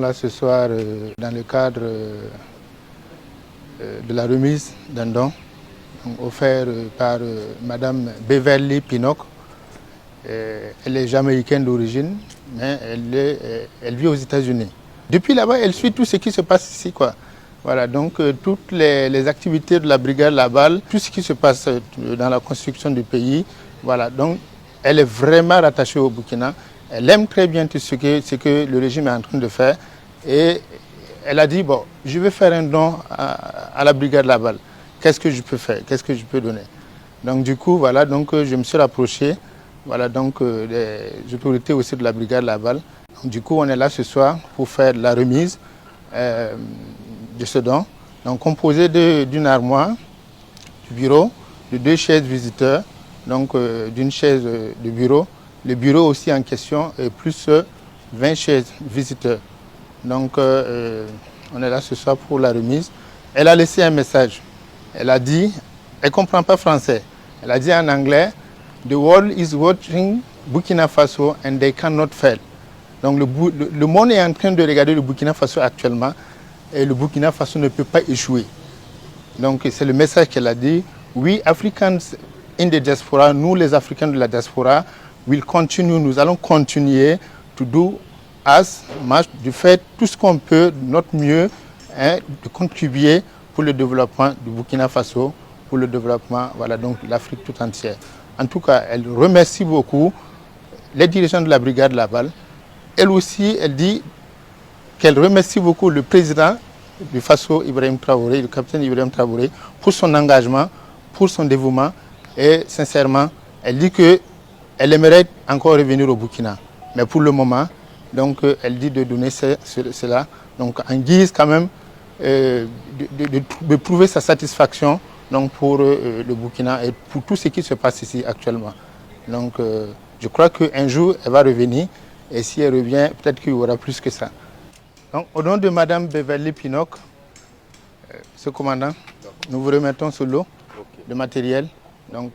là ce soir dans le cadre de la remise d'un don offert par Madame Beverly Pinnock. Elle est jamaïcaine d'origine, mais elle vit aux États-Unis. Depuis là-bas, elle suit tout ce qui se passe ici, quoi. Voilà, donc toutes les activités de la brigade Laballe, tout ce qui se passe dans la construction du pays, voilà, donc elle est vraiment rattachée au Burkina. Elle aime très bien tout ce que le régime est en train de faire. Et elle a dit, bon, je vais faire un don à la brigade Laballe. Qu'est-ce que je peux faire? Qu'est-ce que je peux donner? Donc du coup, voilà, donc je me suis rapproché, voilà, donc des autorités aussi de la brigade Laballe. Du coup, on est là ce soir pour faire la remise de ce don. Donc composé d'une armoire, du bureau, de 2 chaises visiteurs, donc d'une chaise de bureau. Le bureau aussi en question est plus 20 chaises visiteurs. Donc on est là ce soir pour la remise. Elle a laissé un message. Elle a dit, elle ne comprend pas français. Elle a dit en anglais, "The world is watching Burkina Faso and they cannot fail." Donc le monde est en train de regarder le Burkina Faso actuellement et le Burkina Faso ne peut pas échouer. Donc c'est le message qu'elle a dit. We Africans in the diaspora, nous les Africains de la diaspora, nous allons continuer to do as much, de faire tout ce qu'on peut, notre mieux, hein, de contribuer pour le développement du Burkina Faso, pour le développement, voilà, donc de l'Afrique tout entière. En tout cas, elle remercie beaucoup les dirigeants de la brigade Laballe. Elle aussi, elle dit qu'elle remercie beaucoup le président du Faso, Ibrahim Traoré, le capitaine Ibrahim Traoré, pour son engagement, pour son dévouement. Et sincèrement, elle dit qu'elle aimerait encore revenir au Burkina. Mais pour le moment, donc, elle dit de donner cela, donc en guise quand même de prouver sa satisfaction donc, pour le Burkina et pour tout ce qui se passe ici actuellement. Donc je crois qu'un jour, elle va revenir et si elle revient, peut-être qu'il y aura plus que ça. Donc, au nom de Madame Beverly Pinnock, ce commandant, nous vous remettons ce lot de matériel. Donc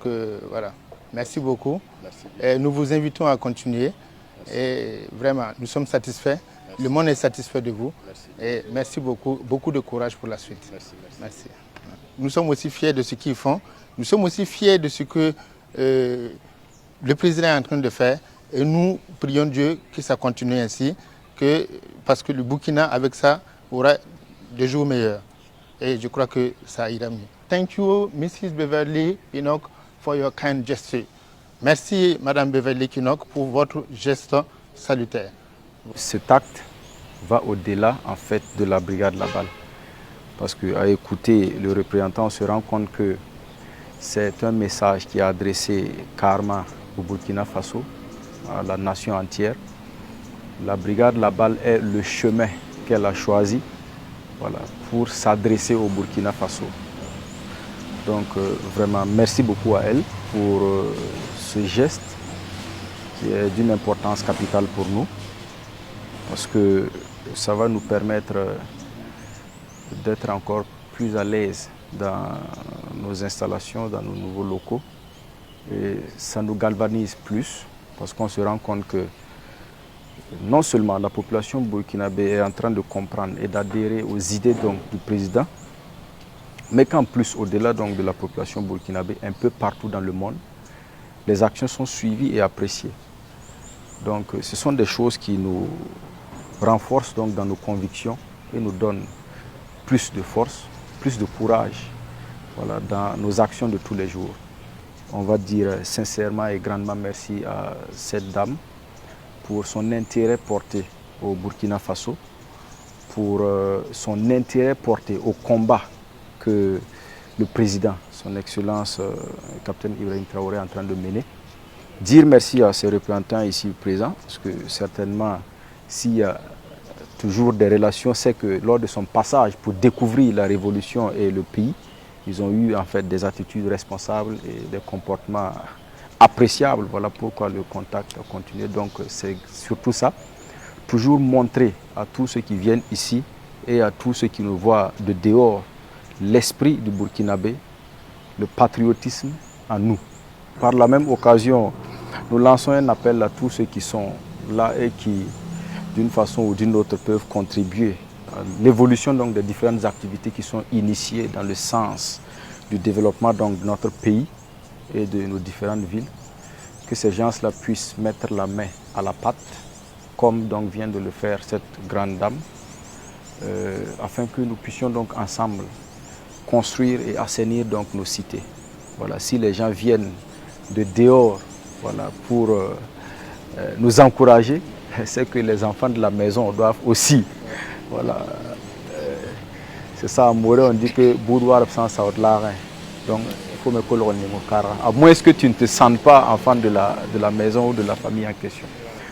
voilà, merci beaucoup. Merci. Et nous vous invitons à continuer. Merci. Et vraiment, nous sommes satisfaits. Merci. Le monde est satisfait de vous. Merci. Et merci beaucoup, beaucoup de courage pour la suite. Merci. Merci. Nous sommes aussi fiers de ce qu'ils font. Nous sommes aussi fiers de ce que le président est en train de faire. Et nous prions Dieu que ça continue ainsi, parce que le Burkina, avec ça, aura des jours meilleurs. Et je crois que ça ira mieux. Thank you, Mrs. Beverly Pinnock, for your kind gesture. Merci, Madame Beverly Pinnock, pour votre geste salutaire. Cet acte va au-delà, en fait, de la brigade Laballe. Parce qu'à écouter le représentant, on se rend compte que c'est un message qui est adressé carrément au Burkina Faso, à la nation entière. La brigade Laballe est le chemin qu'elle a choisi, voilà, pour s'adresser au Burkina Faso. Donc vraiment, merci beaucoup à elle pour ce geste qui est d'une importance capitale pour nous, parce que ça va nous permettre d'être encore plus à l'aise dans nos installations, dans nos nouveaux locaux. Et ça nous galvanise plus, parce qu'on se rend compte que non seulement la population burkinabé est en train de comprendre et d'adhérer aux idées donc, du président, mais qu'en plus, au-delà donc, de la population burkinabé, un peu partout dans le monde, les actions sont suivies et appréciées. Donc ce sont des choses qui nous renforcent donc, dans nos convictions et nous donnent plus de force, plus de courage, voilà, dans nos actions de tous les jours. On va dire sincèrement et grandement merci à cette dame pour son intérêt porté au Burkina Faso, pour son intérêt porté au combat que le président, son Excellence, capitaine Ibrahim Traoré, est en train de mener. Dire merci à ses représentants ici présents, parce que certainement, s'il y a toujours des relations, c'est que lors de son passage pour découvrir la révolution et le pays, ils ont eu en fait des attitudes responsables et des comportements appréciables. Voilà pourquoi le contact a continué. Donc c'est surtout ça, toujours montrer à tous ceux qui viennent ici et à tous ceux qui nous voient de dehors l'esprit du Burkinabé, le patriotisme en nous. Par la même occasion, nous lançons un appel à tous ceux qui sont là et qui d'une façon ou d'une autre, peuvent contribuer à l'évolution donc des différentes activités qui sont initiées dans le sens du développement donc, de notre pays et de nos différentes villes, que ces gens-là puissent mettre la main à la pâte, comme donc vient de le faire cette grande dame, afin que nous puissions donc ensemble construire et assainir donc nos cités. Voilà, si les gens viennent de dehors, voilà, pour nous encourager, c'est que les enfants de la maison doivent aussi. Voilà, c'est ça, en Morée, on dit que boudoir sans saut larin. Donc, il faut me coller au niveau cara. À moins que tu ne te sentes pas enfant de la maison ou de la famille en question.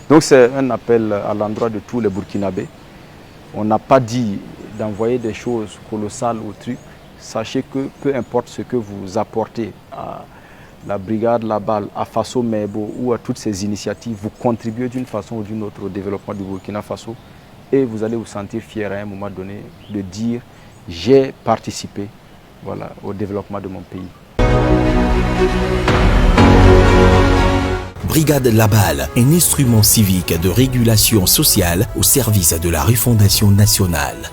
Donc, c'est un appel à l'endroit de tous les Burkinabés. On n'a pas dit d'envoyer des choses colossales au truc. Sachez que peu importe ce que vous apportez à la brigade La Balle, à Faso Mebo ou à toutes ces initiatives, vous contribuez d'une façon ou d'une autre au développement du Burkina Faso et vous allez vous sentir fier à un moment donné de dire j'ai participé, voilà, au développement de mon pays. Brigade La Balle, un instrument civique de régulation sociale au service de la refondation nationale.